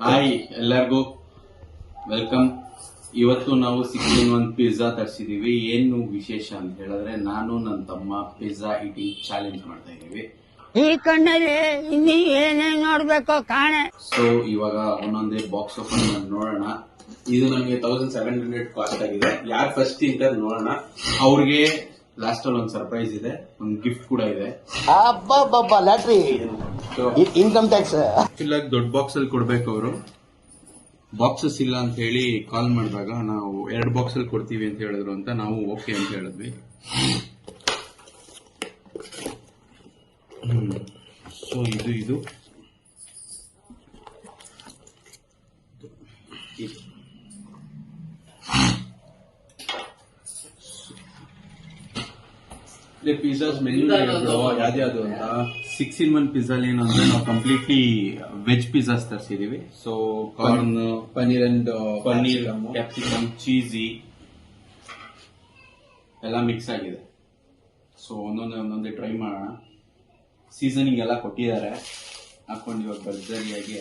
Hi ಎಲ್ಲರಿಗೂ welcome. ಇವತ್ತು ನಾವು 6-in-1 ಪಿಜ್ಜಾ ತರಿಸಿದೀವಿ. ಏನು ವಿಶೇಷ ಅಂತ ಹೇಳಿದ್ರೆ, ನಾನು ನನ್ನ ತಮ್ಮ ಪಿಜ್ಜಾ ಈಟಿಂಗ್ ಚಾಲೆಂಜ್ ಮಾಡ್ತಾ ಇದೀವಿ. ಈ ಕಣ್ಣಲ್ಲಿ ಇನ್ನೀ ಏನೇನ್ ನೋಡ್ಬೇಕು ಕಾಣೆ. ಸೊ ಇವಾಗ ಒಂದೊಂದೇ ಬಾಕ್ಸ್ ಓಪನ್ ಮಾಡಿ ನೋಡೋಣ. ಇದು ನಮಗೆ 1700 ಕಾಸ್ಟ್ ಆಗಿದೆ. ಯಾರು ಫಸ್ಟ್ ತಿಂತಾರೆ ನೋಡೋಣ. ಅವ್ರಿಗೆ ಲಾಸ್ಟ್ ಅಲ್ಲಿ ಒಂದು ಸರ್ಪ್ರೈಸ್ ಇದೆ, ಒಂದು ಗಿಫ್ಟ್ ಕೂಡ ಇದೆ. ಲ್ಯಾಟ್ರಿ ಇನ್ಕಮ್ ಟ್ಯಾಕ್ಸ್ ಇಲ್ಲ, ದೊಡ್ಡ ಬಾಕ್ಸ್ ಅಲ್ಲಿ ಕೊಡ್ಬೇಕು. ಅವರು ಬಾಕ್ಸಸ್ ಇಲ್ಲ ಅಂತ ಹೇಳಿ ಕಾಲ್ ಮಾಡಿದಾಗ ನಾವು 2 ಬಾಕ್ಸ್ ಅಲ್ಲಿ ಕೊಡ್ತೀವಿ ಅಂತ ಹೇಳಿದ್ರು ಅಂತ ನಾವು ಓಕೆ ಅಂತ ಹೇಳಿದ್ವಿ. ಸೊ ಇದು ಪಿಜ್ಜಾಸ್ ಮೆನ್ಯೂ ಯಾವ್ದು ಅಂತ. 6-in-1 ಪಿಜ್ಜಾ ಏನಂದ್ರೆ ನಾವು ಕಂಪ್ಲೀಟ್ಲಿ ವೆಜ್ ಪಿಜ್ಜಾಸ್ ತರಿಸಿದೀವಿ. So corn, paneer, capsicum, cheesy ಎಲ್ಲ ಮಿಕ್ಸ್ ಆಗಿದೆ. ಸೊ ಒಂದೊಂದೇ ಟ್ರೈ ಮಾಡೋಣ. ಸೀಸನಿಂಗ್ ಎಲ್ಲ ಕೊಟ್ಟಿದ್ದಾರೆ, ಹಾಕೊಂಡು ಇವಾಗ ಭರ್ಜರಿಯಾಗಿ.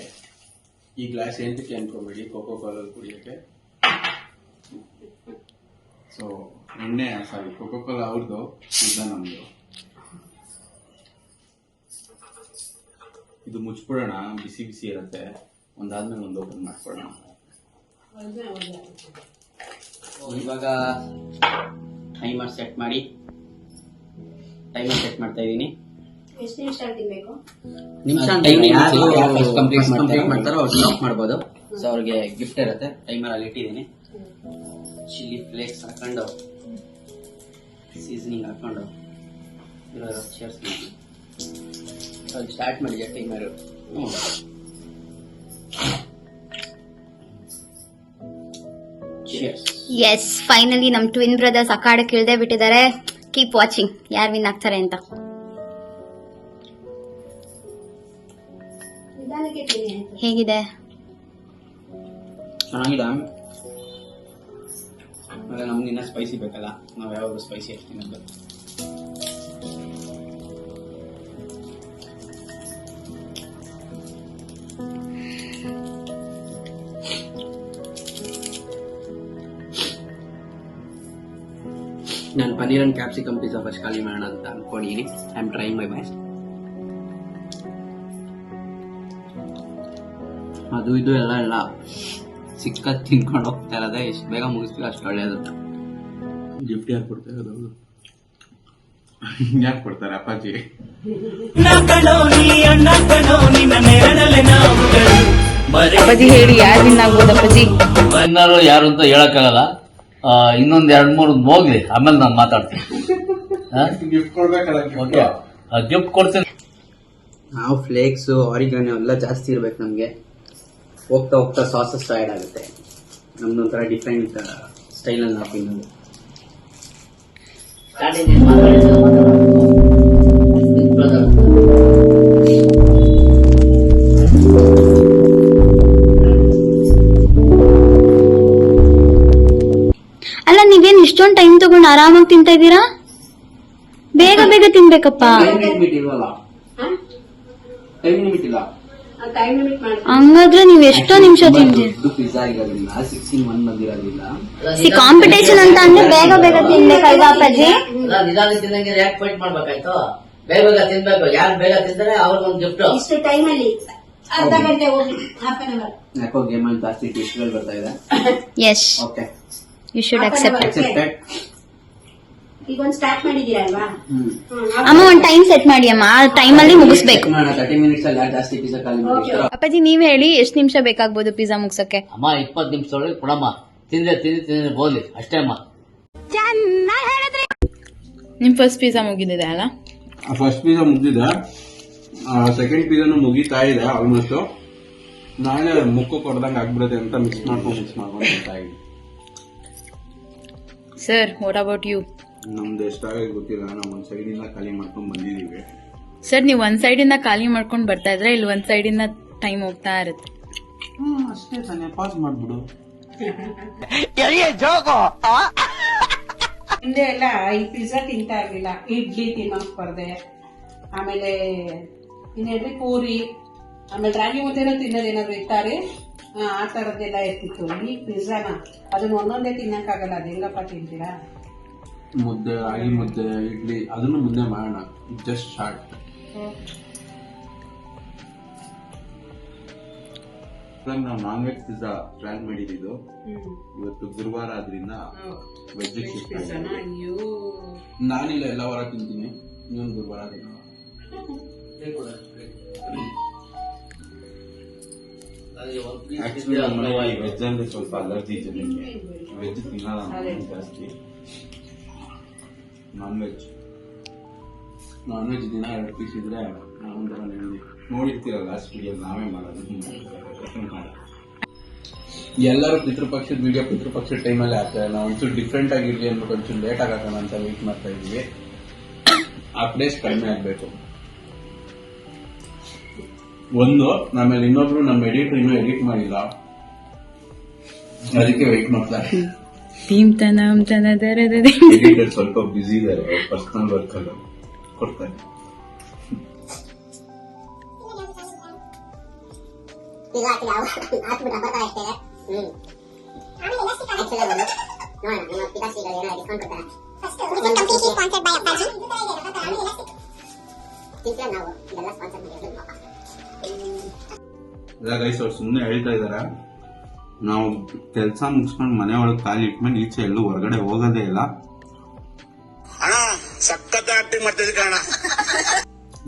ಈ ಗ್ಲಾಸ್ ಎಂತಕ್ಕೆ ಅನ್ಕೋಬೇಡಿ, ಕೋಕೋ ಕೋಲಲ್ಲಿ ಕುಡಿಯೋಕ್ಕೆ. ಸೊ ಕೋಕೋ ಕೋಲಾ ಅವ್ರದ್ದು, ಪಿಜ್ಜಾ ನಮ್ದು. ಇದು ಮುಚ್ಬಿಡೋಣ, ಬಿಸಿ ಬಿಸಿ ಇರುತ್ತೆ. ಒಂದಾದ್ಮೇಲೆ ಒಂದು ಓಪನ್ ಮಾಡ್ಕೊಳ್ಳೋಣ. ಇವಾಗ ಟೈಮರ್ ಸೆಟ್ ಮಾಡ್ತಾ ಇದೀನಿ. ಎಷ್ಟು ನಿಮಿಷ ತಿನ್ಬೇಕು? ನಿಮಿಷ ಕಂಪ್ಲೀಟ್ ಮಾಡ್ತಾರೋ ಅವ್ರು ಸ್ಟಾಪ್ ಮಾಡ್ಬೋದು. ಸೊ ಅವ್ರಿಗೆ ಗಿಫ್ಟ್ ಇರುತ್ತೆ. ಟೈಮರ್ ಅಲ್ಲಿ ಇಟ್ಟಿದ್ದೀನಿ. ಚಿಲ್ಲಿ ಫ್ಲೇಕ್ಸ್ ಹಾಕೊಂಡು, ಸೀಸನಿಂಗ್ ಹಾಕೊಂಡು ಚೇರ್ಸ್ ಮಾಡಿ ಸ್ಟಾರ್ಟ್ ಮಾಡಿದ್ಯಾ ಟೈಮರ್? ಎಸ್, ಫೈನಲಿ ನಮ್ ಟ್ವಿನ್ ಬ್ರದರ್ಸ್ ಅಖಾಡಕ್ಕೆ ಇಳ್ದೇ ಬಿಟ್ಟಿದ್ದಾರೆ. ಕೀಪ್ ವಾಚಿಂಗ್, ಯಾರು ವಿನ್ ಆಗ್ತಾರೆ ಅಂತ. ಹೇಗಿದೆ? ಚೆನ್ನಾಗಿದೆ. ಆಮೇಲೆ ನಮ್ಗೆ ಇನ್ನ ಸ್ಪೈಸಿ ಬೇಕಲ್ಲ, ನಾವ್ ಯಾವಾಗಲೂ ಸ್ಪೈಸಿ ಹಾಕ್ತೀನಿ ಅಂತ. ನಾನು paneer and capsicum pizza first ಖಾಲಿ ಮಾಡೋಣ ಅಂತ ಅನ್ಕೊಂಡಿದ್ದೀನಿ. I am trying my best. ಅದು ಇದು ಎಲ್ಲ ಸಿಕ್ಕತ್ ತಿನ್ಕೊಂಡು ಹೋಗ್ತಾ ಇರೋದೇ. ಎಷ್ಟು ಬೇಗ ಮುಗಿಸ್ಬೇಕು ಅಷ್ಟು ಒಳ್ಳೇದು. ಗಿಫ್ಟ್ ಯಾರು ಕೊಡ್ತಾ ಇರೋದು? ಯಾರು ಕೊಡ್ತಾರೆ? ಅಪ್ಪಾಜಿ. ಅಪ್ಪಾಜಿ ಹೇಳಿ, ಯಾರು ವಿನ್ ಆಗ್ಬೋದು? ಅಪ್ಪಾಜಿ ಇನ್ನಾರು ಯಾರು ಅಂತ ಹೇಳಕ್ಕಾಗಲ್ಲ. ಇನ್ನೊಂದ್ 2-3 ಹೋಗ್ಲಿ, ಆಮೇಲೆ ನಾನು ಮಾತಾಡ್ತೀನಿ. ಗಿಫ್ಟ್ ಕೊಡ್ಬೇಕಲ್ಲ. ಗಿಫ್ಟ್ ಕೊಡ್ತೀನಿ. ನಾವು ಫ್ಲೇಕ್ಸ್, ಆರಿಗಾನೋ ಎಲ್ಲ ಜಾಸ್ತಿ ಇರ್ಬೇಕು ನಮ್ಗೆ. ಹೋಗ್ತಾ ಹೋಗ್ತಾ ಸಾಸಸ್ ಆ್ಯಡ್ ಆಗುತ್ತೆ. ನಮ್ದೊಂಥರ ಡಿಫ್ರೆಂಟ್ ಸ್ಟೈಲಲ್ಲಿ ನಾವು ತಿನ್ನೋದು. ಅಲ್ಲ, ನೀವೇನ್ ಇಷ್ಟೊಂದು ಟೈಮ್ ತಗೊಂಡು ಆರಾಮಾಗಿ ತಿಂತಾ ಇದ್ದೀರಾ? ಬೇಗ ಬೇಗ ತಿನ್ಬೇಕಪ್ಪ. ಟೈಮ್ ಲಿಮಿಟ್ ಇಲ್ಲ. ಹಂಗಾದ್ರೆ ನೀವ್ ಎಷ್ಟೋ ನಿಮಿಷ ತಿಂತೀರಿ. ಪಿಜ್ಜಾ ಇರೋದ್ರಿಂದ 6-in-1 ಬಂದಿರೋದ್ರಿಂದ ಕಾಂಪಿಟೇಷನ್ ಅಂತ ಅಂದ್ರೆ ಬೇಗ ಬೇಗ ತಿನ್ಬೇಕಲ್ವಾ ಅಪ್ಪಾಜಿ? ನಿಧಾನ ತಿನ್ನಂಗೆ ಯಾಕೆ ಫೈಟ್ ಮಾಡ್ಬೇಕಾಯ್ತು? ಬೇಗ ಬೇಗ ತಿನ್ಬೇಕು. ಯಾರು ಬೇಗ ತಿಂತಾರೆ ಅವ್ರಿಗೊಂದು ಗಿಫ್ಟ್. ಇಷ್ಟು ಟೈಮ್ ಅಲ್ಲಿ ಅರ್ಧ ಗಂಟೆ ಹೋಗಿ ಹಾಫ್ ಅನ್ ಅವರ್. ಯಾಕೋ ಗೇಮ್ ಅಲ್ಲಿ ಜಾಸ್ತಿ ಟಿಸ್ಟ್ಗಳು ಬರ್ತಾ ಇದೆ. Yes, okay, you should accept. Accepted. ಈಗ ಒಂದು ಸ್ಟಾರ್ಟ್ ಮಾಡಿದೀರಲ್ವಾ ಅಮ್ಮ, ಒಂದು ಟೈಮ್ ಸೆಟ್ ಮಾಡಿ ಅಮ್ಮ. ಆ ಟೈಮ್ ಅಲ್ಲಿ ಮುಗಿಸ್ಬೇಕು. 30 ಮಿನಿಟ್ಸ್ ಅಲ್ಲಿ ಜಾಸ್ತಿ ಪಿಜ್ಜಾ ಖಾಲಿ ಮಾಡಿರ್ತಾರೆ. ಅಪ್ಪಾಜಿ ನೀವ್ ಹೇಳಿ, ಎಷ್ಟು ನಿಮಿಷ ಬೇಕಾಗ್ಬೋದು ಪಿಜ್ಜಾ ಮುಗ್ಸಕ್ಕೆ? ಅಮ್ಮ 20 ನಿಮಿಷದೊಳಗೆ ಕೊಡಮ್ಮ. ತಿಂದ್ರೆ ಹೋಗ್ಲಿ ಅಷ್ಟೇ ಅಮ್ಮ. ನಿಮ್ ಫಸ್ಟ್ ಪಿಜ್ಜಾ ಮುಗಿದಿದೆ ಅಲ್ಲ? ಫಸ್ಟ್ ಪಿಜ್ಜಾ ಮುಗಿದಿದೆ, ಸೆಕೆಂಡ್ ಪಿಜ್ಜಾನು ಮುಗಿತಾ ಇದೆ ಆಲ್ಮೋಸ್ಟ್. ನಾಳೆ ಮುಖ ಕೊಡ್ದಂಗೆ ಆಗ್ಬಿಡುತ್ತೆ ಅಂತ ಮಿಕ್ಸ್ ಮಾಡ್ಕೊಂಡು ಬರ್ತಾ ಇದ್ದೀನಿ. Sir, what about you? ನಮ್ದು ಎಷ್ಟಾಗಿ ಗೊತ್ತಿಲ್ಲ, ನಾವು ಒಂದ್ ಸೈಡ್ ಇಂದ ಖಾಲಿ ಮಾಡ್ಕೊಂಡು ಬಂದಿದೀವಿ. ಸರ್, ನೀವು ಒಂದ್ ಸೈಡ್ ಇಂದ ಖಾಲಿ ಮಾಡ್ಕೊಂಡು ಬರ್ತಾ ಇದ್ರೆ ಇಲ್ಲಿ ಒಂದ್ ಸೈಡ್ ಇಂದ ಟೈಮ್ ಹೋಗ್ತಾ ಇರುತ್ತೆ. ಅಷ್ಟೇ ತಾನೇ, ಪಾಸ್ ಮಾಡ್ಬಿಡು. ಹಿಂದೆ ಎಲ್ಲ ಈ ಪಿಜ್ಜಾ ತಿಂತಾ ಇರ್ಲಿಲ್ಲ, ಇಡ್ಲಿ ತಿನ್ನೋಕ್ ಸ್ಪರ್ಧೆ, ಆಮೇಲೆ ಇನ್ನೇನ್ರಿ ಪೂರಿ, ಆಮೇಲೆ ರಾಗಿ ಮುದ್ದೆನೂ ತಿನ್ನೋದೇನಾದ್ರು ಇತ್ತಾರೆ. ಆ ತರದ್ದೆಲ್ಲ ಇರ್ತಿತ್ತು. ಈ ಪಿಜ್ಜಾನ ಅದನ್ನ ಒಂದೊಂದೇ ತಿನ್ನಕ್ಕಾಗಲ್ಲ, ಅದು ಹೆಂಗಪ್ಪ ತಿಂತೀರಾ? ಮುದ್ದೆ, ರಾಗಿ ಮುದ್ದೆ, ಇಡ್ಲಿ ಅದನ್ನು ಮುಂದೆ ಮಾಡೋಣ. Just start. ನಾವು ನಾನ್ ವೆಜ್ ಪಿಜ್ಜಾ ಪ್ಲಾನ್ ಮಾಡಿದ್ದು. ಇವತ್ತು ಗುರುವಾರ ಆದ್ರಿಂದ ವೆಜ್ ಪಿಜ್ಜಾನ ಅಯ್ಯೋ ನಾನಿಲ್ಲ ಎಲ್ಲ ವಾರ ತಿಂತೀನಿ. ಇನ್ನೊಂದು ಗುರುವಾರ ತಿನ್ನೋ. ಆಕ್ಚುಲಿ ನಮ್ಮ ಮನೆಯಲ್ಲಿ ವೆಜ್ ಅಂದ್ರೆ ಸ್ವಲ್ಪ ಅಲರ್ಜಿ ಜನಕ್ಕೆ. ವೆಜ್ ತಿನ್ನಲ್ಲ ನಾವು ಜಾಸ್ತಿ. ನಾನ್ ವೆಜ್ ದಿನ 2 ಪೀಸ್ ಇದ್ರೆ ಒಂಥರ ನೆಮ್ಮದಿ. ನೋಡಿರ್ತೀರಲ್ಲ ಲಾಸ್ಟ್ ವಿಡಿಯೋ ನಾವೇ ಮಾಡೋದು. ಎಲ್ಲರೂ ಪಿತೃಪಕ್ಷದ ವಿಡಿಯೋ ಪಿತೃಪಕ್ಷದ ಟೈಮಲ್ಲಿ ಹಾಕ್ತಾರೆ. ನಾವು ಒಂಚೂರು ಡಿಫ್ರೆಂಟ್ ಆಗಿರ್ಲಿ ಅಂದ್ಬಿಟ್ಟು ಒಂಚೂರು ಲೇಟ್ ಆಗೋಣ ಅಂತ ವೇಟ್ ಮಾಡ್ತಾ ಇದೀವಿ. ಆ ಪ್ಲೇಸ್ ಕಡಿಮೆ ಆಗ್ಬೇಕು. ಒಂದು ಆಮೇಲೆ ಇನ್ನೊಬ್ರು ನಮ್ಮ ಎಡಿಟರ್ ಇನ್ನೂ ಎಡಿಟ್ ಮಾಡಿಲ್ಲ, ಅದಕ್ಕೆ ವೆಯ್ಟ್ ಮಾಡ್ತಾರೆ. ಎಡಿಟರ್ ಸ್ವಲ್ಪ ಬಿಸಿ ಇದ್ದಾರೆ, ಪರ್ಸನಲ್ ವರ್ಕ್ ಅಲ್ಲ ಕೊಡ್ತಾರೆ. ಗೈಸ್ ಅವ್ರು ಸುಮ್ಮನೆ ಹೇಳ್ತಾ ಇದಾರೆ. ನಾವು ಕೆಲಸ ಮುಗಿಸ್ಕೊಂಡು ಮನೆ ಒಳಗೆ ಕಾಲಿ ಇಟ್ಕೊಂಡು ಈಚೆ ಎಲ್ಲೂ ಹೊರಗಡೆ ಹೋಗೋದೇ ಇಲ್ಲ.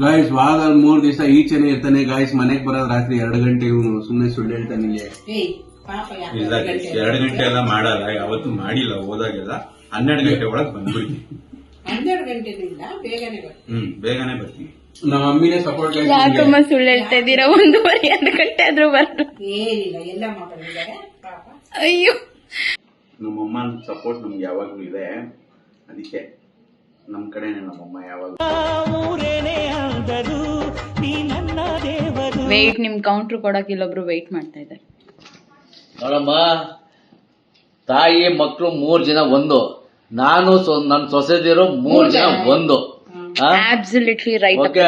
ಗಾಯ್ಸ್ ವಾರ 3 ದಿವಸ ಈಚೆನೆ ಇರ್ತಾನೆ. ಗಾಯ್ಸ್ ಮನೆಗೆ ಬರೋದು ರಾತ್ರಿ 2 ಗಂಟೆ. ಇವನು ಸುಮ್ಮನೆ ಸುಳ್ಳು ಹೇಳ್ತಾನೆ. ಇಲ್ಲ 2 ಗಂಟೆ ಎಲ್ಲ ಮಾಡಲ್ಲ, ಯಾವತ್ತೂ ಮಾಡಿಲ್ಲ. ಹೋದಾಗೆಲ್ಲ 12 ಗಂಟೆ ಒಳಗೆ ಬಂದ್ಬಿಡ್ತೀನಿ. 12 ಗಂಟೆನಿಂದ ಬೇಗನೆ ಬರ್ತೀನಿ. ಬೇಗನೆ ಬರ್ತೀನಿ. ನಮ್ಮ ಮಮ್ಮಿನೇ ಸಪೋರ್ಟ್. ಯಾಕಮ್ಮ ಸುಳ್ಳು ಹೇಳ್ತಾ ಇದ್ದೀರಾ? 1:30 ಗಂಟೆ ಆದ್ರೂ ಬರ್ತು. ಏನಿಲ್ಲ, ಎಲ್ಲ ಮಕ್ಕಳಿದ್ದಾರೆ ಪಾಪ. ಅಯ್ಯೋ, ನಮ್ಮಮ್ಮ ಸಪೋರ್ಟ್ ನಮ್ಗೆ ಯಾವಾಗ್ಲೂ ಇದೆ. ಅದಕ್ಕೆ ನಮ್ ಕಡೆನೆ ನಮ್ಮಮ್ಮ ಯಾವಾಗ್ಲೂ. ವೆಯ್ಟ್ ನಿಮ್ ಕೌಂಟ್ರ್ ಕೊಡಕ್ ಇಲ್ಲೊಬ್ರು ವೆಯ್ಟ್ ಮಾಡ್ತಾ ಇದ್ದಾರೆ. ನೋಡಮ್ಮ, ತಾಯಿ ಮಕ್ಕಳು 3 ಜನ ಒಂದು, ನಾನು ನನ್ನ ಸೊಸೆದಿರೋ 3 ಜನ ಒಂದು. Absolutely right. ಓಕೆ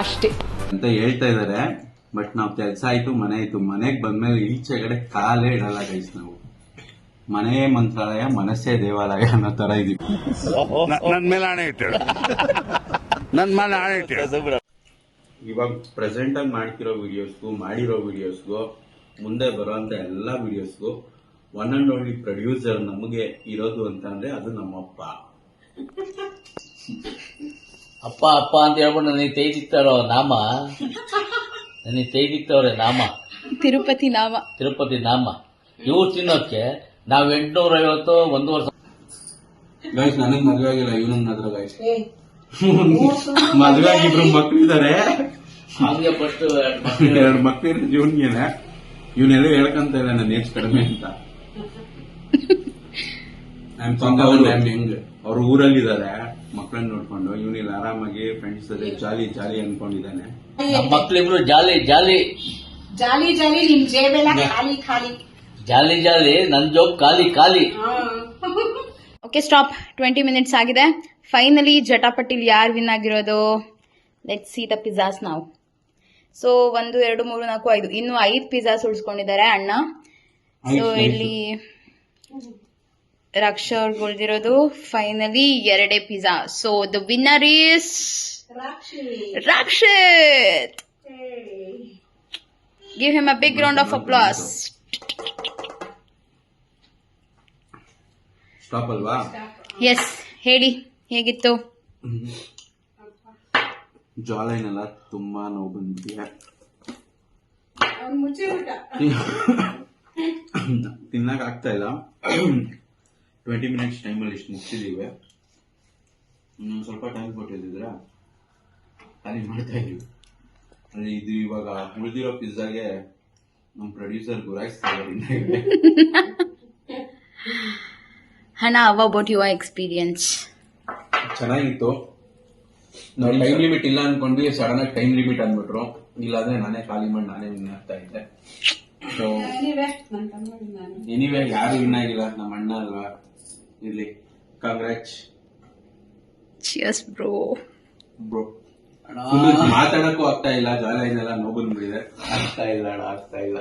ಅಷ್ಟೇ ಅಂತ ಹೇಳ್ತಾ ಇದಾರೆ. ಬಟ್ ನಾವ್ ಕೆಲ್ಸ ಆಯ್ತು, ಮನೆ ಆಯ್ತು. ಮನೆಗ್ ಬಂದ್ಮೇಲೆ ಈಚೆಗಡೆ ಕಾಲೇ ಇಡಲ್ಲ ಗೈಸ್. ನಾವು ಮನೆ ಮಂತ್ರಾಲಯ, ಮನಸ್ಸೇ ದೇವಾಲಯ ಅನ್ನೋ ತರ ಇದೀವಿ. ನನ್ ಮೇಲೆ ಆಣೆ ಇಟ್ಟಳು. ಇವಾಗ ಪ್ರೆಸೆಂಟ್ ಆಗಿ ಮಾಡ್ತಿರೋ ವಿಡಿಯೋಸ್ಗೂ ಮಾಡಿರೋ ವಿಡಿಯೋಸ್ಗೂ ಮುಂದೆ ಬರುವಂತ ಎಲ್ಲಾ ವಿಡಿಯೋಸ್ಗೂ ಒನ್ ಅಂಡ್ ಓನ್ಲಿ ಪ್ರೊಡ್ಯೂಸರ್ ನಮಗೆ ಇರೋದು ಅಂತ ಅಂದ್ರೆ ಅದು ನಮ್ಮಪ್ಪ. ಅಪ್ಪ ಅಪ್ಪ ಅಂತ ಹೇಳ್ಬಿಟ್ಟು ನನಗೆ ತೆಗೆದಿಕ್ತಾರೋ ನಾಮ, ನನಗೆ ತೆಗೆದಿಕ್ತವ್ರೆ ನಾಮ, ತಿರುಪತಿ ನಾಮ. ಇವ್ರು ತಿನ್ನೋಕೆ ನಾವ್ 850 1 ವರ್ಷ. ಗೈಸ್ ನನಗ್ ಮದ್ವೆ ಆಗಿಲ್ಲ, ಇವನನ್ನ ಹತ್ರ ಗೈಸ್ ಮದ್ವೆ ಆಗಿ 2 ಮಕ್ಳಿದ್ದಾರೆ. ಹಂಗೆ ಫಸ್ಟ್ 2 ಮಕ್ಳಿರೋ ಜೀವನ್ಗೇನೆ ಇವನೆಲ್ಲ ಹೇಳ್ಕಂತ ಇಲ್ಲ ನನ್ನ ಏಜ್ ಕಡಿಮೆ ಅಂತ. ಅವ್ರ ಊರಲ್ಲಿದ್ದಾರೆ, ಮಕ್ಕಳನ್ನ ನೋಡ್ಕೊಂಡು. ಇವನಿಲ್ಲ ಆರಾಮಾಗಿ ಫ್ರೆಂಡ್ಸ್ ಜೊತೆ ಜಾಲಿ ಜಾಲಿ ಅನ್ಕೊಂಡಿದ್ದಾನೆ. ನಮ್ಮ ಮಕ್ಳಿಬ್ರು ಜಾಲಿ ಜಾಲಿ ಜಾಲಿ ಜಾಲಿ, ನಿಮ್ ಜೇಬೆಲ್ಲ ಖಾಲಿ ಖಾಲಿ. ಜಾಲಿ ಜಾಲಿ, ನನ್ ಜೋಬ್ ಖಾಲಿ ಖಾಲಿ. Okay stop. 20 ಮಿನಿಟ್ಸ್ ಆಗಿದೆ. ಫೈನಲಿ ಜಟಾಪಟಿಲ್ ಯಾರು ವಿನ್ ಆಗಿರೋದು? ಲೆಟ್ಸ್ ಸಿ ದ ಪಿಜ್ಜಾಸ್ ನಾವು. ಸೊ 1 2 3 4 5 ಇನ್ನು 5 ಪಿಜ್ಜಾಸ್ ಉಳಿಸ್ಕೊಂಡಿದ್ದಾರೆ ಅಣ್ಣ. ಸೊ ಇಲ್ಲಿ ರಕ್ಷಾ ಅವ್ರಿಗೆ ಉಳಿದಿರೋದು finally 2 pizza. So the winner is Rakshith. Give him a big round of applause. Stop ಅಲ್ವಾ? ಎಸ್, ಹೇಳಿ ಹೇಗಿತ್ತು? ಜಾಲೈನೆಲ್ಲ ತುಂಬಾ ನೋವು ಬಂದಿದೆ. ತಿನ್ನಕ್ ಆಗ್ತಾ ಇಲ್ಲ. 20 ಮಿನಿಟ್ಸ್ ಟೈಮಲ್ಲಿ ಇಷ್ಟು ಮುಗಿಸಿದೀವಿ. ಇನ್ನೊಂದು ಸ್ವಲ್ಪ ಟೈಮ್ ಕೊಟ್ಟಿದ್ರೆ ಖಾಲಿ ಮಾಡ್ತಾ ಇದೀವಿ. ಅಂದ್ರೆ ಇದು ಇವಾಗ ಉಳಿದಿರೋ ಪಿಜ್ಜಾಗೆ ನಮ್ಮ ಪ್ರೊಡ್ಯೂಸರ್ ಗುರಾಯಿಸ್ತಾ ಇದ್ದಾರೆ. ಹಣ, ಹೌ ಅಬೌಟ್ ಯುವರ್ ಎಕ್ಸ್ಪೀರಿಯನ್ಸ್? ಚೆನ್ನಾಗಿತ್ತು. ನಾವು ಟೈಮ್ ಲಿಮಿಟ್ ಇಲ್ಲ ಅನ್ಕೊಂಡ್ವಿ, ಸಡನ್ ಆಗಿ ಟೈಮ್ ಲಿಮಿಟ್ ಅಂದ್ಬಿಟ್ರು. ಇಲ್ಲಾಂದ್ರೆ ನಾನೇ ಖಾಲಿ ಮಾಡಿ ನಾನೇ ವಿನ್ ಆಗ್ತಾ ಇದ್ದೆ. ಸೊ ಎನಿವೇ ಯಾರು ವಿನ್ ಆಗಿಲ್ಲ, ನಮ್ಮ ಅಣ್ಣ ಅಲ್ವಾ. ಇರ್ಲಿ, ಕಾಂಗ್ರಾಚ್. Cheers bro. ಮಾತಾಡಕ್ಕೂ ಆಗ್ತಾ ಇಲ್ಲ, ಜಾಲ ಇದೆಲ್ಲ ನೋವು ಬಂದ್ಬಿಟ್ಟಿದೆ. ಆಗ್ತಾ ಇಲ್ಲ ಅಣ್ಣ, ಆಗ್ತಾ ಇಲ್ಲ.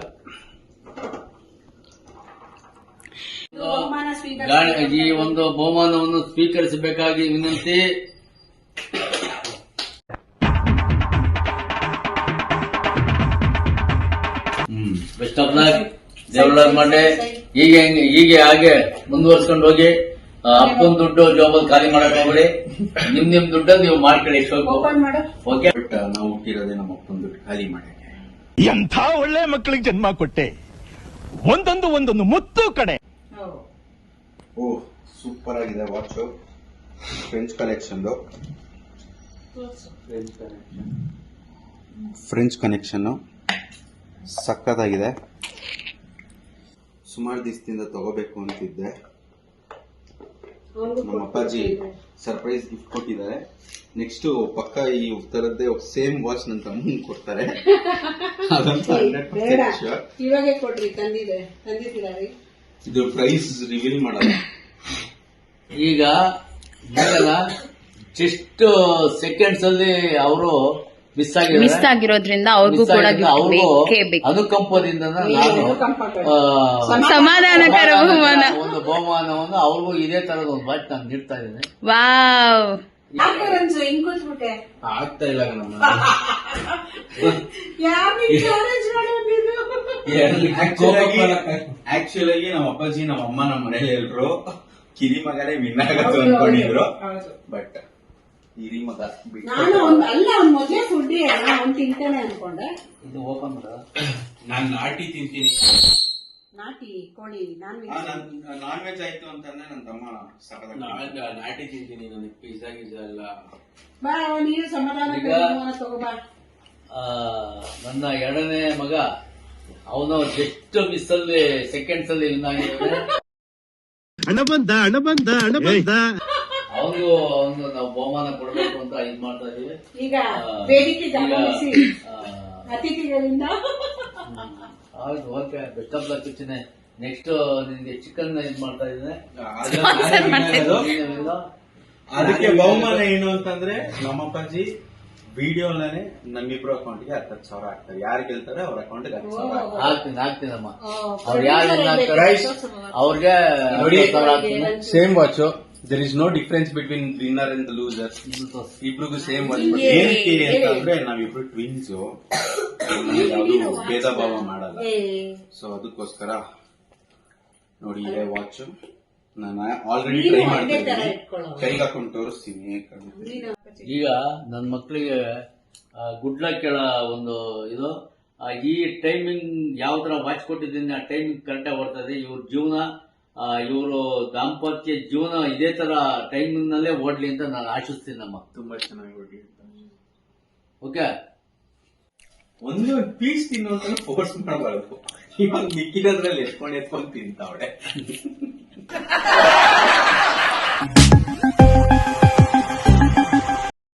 ಬಹುಮಾನ ಸ್ವೀಕರಿಸಿ ಈ ಒಂದು ಬಹುಮಾನವನ್ನು ಸ್ವೀಕರಿಸಬೇಕಾಗಿ ವಿನಂತಿ. ಬೆಸ್ಟ್ ಆಫ್ ಲಕ್, ದೇವರ ಮಾಡಿ ಹೀಗೆ ಹಾಗೆ ಮುಂದುವರ್ಸ್ಕೊಂಡು ಹೋಗಿ. ಅಪ್ಪನ ದುಡ್ಡು ಜಾಬಲ್ಲಿ ಖಾಲಿ ಮಾಡಕ್ ಹೋಗ್ಬೇಡಿ. ನಿಮ್ ದುಡ್ಡನ್ನು ನೀವು ಮಾಡ್ಕೊಳ್ಳಿ. ಓಪನ್ ಮಾಡು. ಓಕೆ, ಬಟ್ ನಾವು ಹುಟ್ಟಿರೋದೇ ನಮ್ಮ ಅಪ್ಪನ ದುಡ್ಡು ಖಾಲಿ ಮಾಡಕ್ಕೆ. ಎಂಥ ಒಳ್ಳೆ ಮಕ್ಕಳಿಗೆ ಜನ್ಮ ಕೊಟ್ಟೆ. ಒಂದೊಂದು ಮುತ್ತು ಕಡೆ. ಓ ಸೂಪರ್ ಆಗಿದೆ ವಾಚು. ಫ್ರೆಂಚ್ ಕನೆಕ್ಷನ್ ಸಕ್ಕತ್ತಾಗಿದೆ. ಸುಮಾರು ದಿವಸದಿಂದ ತಗೋಬೇಕು ಅಂತಿದ್ದೆ. ನಮ್ಮ ಅಪ್ಪಾಜಿ ಸರ್ಪ್ರೈಸ್ ಗಿಫ್ಟ್ ಕೊಟ್ಟಿದ್ದಾರೆ. ನೆಕ್ಸ್ಟ್ ಪಕ್ಕ ಈ ಉತ್ತರದ್ದೇ ಸೇಮ್ ವಾಚ್ ನನ್ನ ತಮ್ಮ ಕೊಡ್ತಾರೆ. ಅದಂತೂ 100% sure. ಇವಾಗೆ ಕೊಡ್ರಿ, ತಂದಿದ್ದೀರಾ? ಇದು ಪ್ರೈಸ್ ರಿವೀಲ್ ಮಾಡಲ್ಲ. ಈಗ ಜಸ್ಟ್ ಸೆಕೆಂಡ್ಸ್ ಅಲ್ಲಿ ಅವರು ಮಿಸ್ ಆಗಿರೋದ್ರಿಂದ ಅವ್ರಿಗೂ ಕೂಡ ಬೇಕೇ ಬೇಕು. ಅನುಕಂಪದಿಂದ ನಾನು ಸಮಾಧಾನಕರ ಬಹುಮಾನ, ಒಂದು ಬಹುಮಾನವನ್ನು ಅವ್ರಿಗೂ ಇದೇ ತರದ ಒಂದು ವಾಚ್ ನಾನು ನೀಡ್ತಾ ಇದ್ದೇನೆ. ವಾವ್, ಹಿಂಗ್ ಕೂತ್ಬಿಟ್ಟೆ. ಆಗ್ತಾ ಇಲ್ಲ ನಮ್ಮ ಆಕ್ಚುಲಿ ನಮ್ಮ ಅಪ್ಪಾಜಿ ನಮ್ಮ ಅಮ್ಮ ನಮ್ಮ ಮನೇಲಿ ಎಲ್ರು ಕಿರಿ ಮಗನೇ ವಿನ್ ಆಗತ್ತು ಅನ್ಕೊಂಡಿದ್ರು. ಬಟ್ ಹಿರಿ ಮಗ ನಾನು ಅಲ್ಲ, ಅವ್ನ್ ಮೊದ್ಲೇ ಫುಡ್ಡಿ ಅವ್ನ್ ತಿಂತಾನೆ ಅನ್ಕೊಂಡೆ. ಇದು ಓಪನ್ ನಾನ್ ನಾಟಿ ತಿಂತೀನಿ. ನಾಟಿ ಕೋಳಿ ನಾನ್ ವೆಜ್ ಆಯ್ತು ಅಂತಂದ್ರೆ ನನ್ನ ತಮ್ಮ ನಾಟಿ ತಿಂತೀನಿ. ನನಗೆ ಪಿಜ್ಜಾ ಎಲ್ಲ ಬಾ, ನೀನು ಸಮಾಧಾನ ತಗೋಬಾ. ನನ್ನ ಎರಡನೇ ಮಗ ಅವನು ಜಸ್ಟ್ ಮಿಸ್ ಅಲ್ಲಿ ಸೆಕೆಂಡ್ಸ್ ಅಲ್ಲಿ ವಿನ್ ಆಗಿದ್ದಾನೆ. ಹಣ ಬಂದ ಅವನಿಗೂ ನಾವು ಬಹುಮಾನ ಕೊಡಬೇಕು ಅಂತ ಇದು ಮಾಡ್ತಾ ಇದೀವಿ. ಈಗ ವೇದಿಕೆ ಗಮನಿಸಿ ಅತಿಥಿಗಳಿಂದ. ಹೌದು, ಓಕೆ, ಬೆಸ್ಟ್ ಆಫ್ ಲಕ್ ಚಿನ್ನೆ. ನೆಕ್ಸ್ಟ್ ನಿನ್ಗೆ ಚಿಕನ್ ಇದು ಮಾಡ್ತಾ ಇದ್ದೇನೆ. ಅದಕ್ಕೆ ಬಹುಮಾನ ಏನು ಅಂತಂದ್ರೆ ನಮ್ಮ ಅಪ್ಪಾಜಿ ವಿಡಿಯೋನೇ ನಮ್ಮಿಬ್ರು ಅಕೌಂಟ್ಗೆ 10,000 ಹಾಕ್ತಾರೆ. ಯಾರು ಗೆಲ್ತಾರೆ ಅವ್ರ ಅಕೌಂಟ್ಗೆ 10,000 ಹಾಕ್ತೀನಮ್ಮ. ಅವ್ರು ಯಾರು ಅವ್ರಿಗೆ same watch. There is no difference between winner and loser. ಇಬ್ರಿಗೂ ಸೇಮ್ ವಾಚ್. ಏನಕ್ಕೆ ಅಂತಂದ್ರೆ ನಾವಿಬ್ರು ಟ್ವಿನ್ಸ್, ಯಾವುದು ಭೇದ ಭಾವ ಮಾಡಲ್ಲ. ಸೊ ಅದಕ್ಕೋಸ್ಕರ ನೋಡಿ ಇದೇ ವಾಚ್. ನಾನು ಆಲ್ರೆಡಿ ಟ್ರೈ ಮಾಡ್ತೀನಿ, ಕೈಗೆ ಹಾಕೊಂಡು ತೋರಿಸ್ತೀನಿ. ಈಗ ನನ್ನ ಮಕ್ಕಳಿಗೆ ಗುಡ್ ಲಕ್ ಹೇಳ ಒಂದು ಇದು. ಈ ಟೈಮಿಂಗ್ ಯಾವ ತರ ವಾಚ್ ಕೊಟ್ಟಿದ್ದೀನಿ ಆ ಟೈಮಿಂಗ್ ಕರೆಕ್ಟಾಗಿ ಬರ್ತದೆ. ಇವ್ರ ಜೀವನ, ಇವರು ದಾಂಪತ್ಯ ಜೀವನ ಇದೇ ತರ ಟೈಮಿಂಗ್ ನಲ್ಲೇ ಓಡ್ಲಿ ಅಂತ ನಾನು ಆಶಿಸ್ತೀನಿ. ನಮ್ಮ ತುಂಬಾ ಚೆನ್ನಾಗಿ ಓಡಿ. ಓಕೆ, ಒಂದು ಪೀಸ್ ತಿನ್ನೋದನ್ನ ಫೋರ್ಸ್ ಮಾಡಬಾರ್ದು. ಇವಾಗ ಮಿಕ್ಕಿದ್ರಲ್ಲಿ ಎತ್ಕೊಂಡು ತಿಂತಾವಳೆ.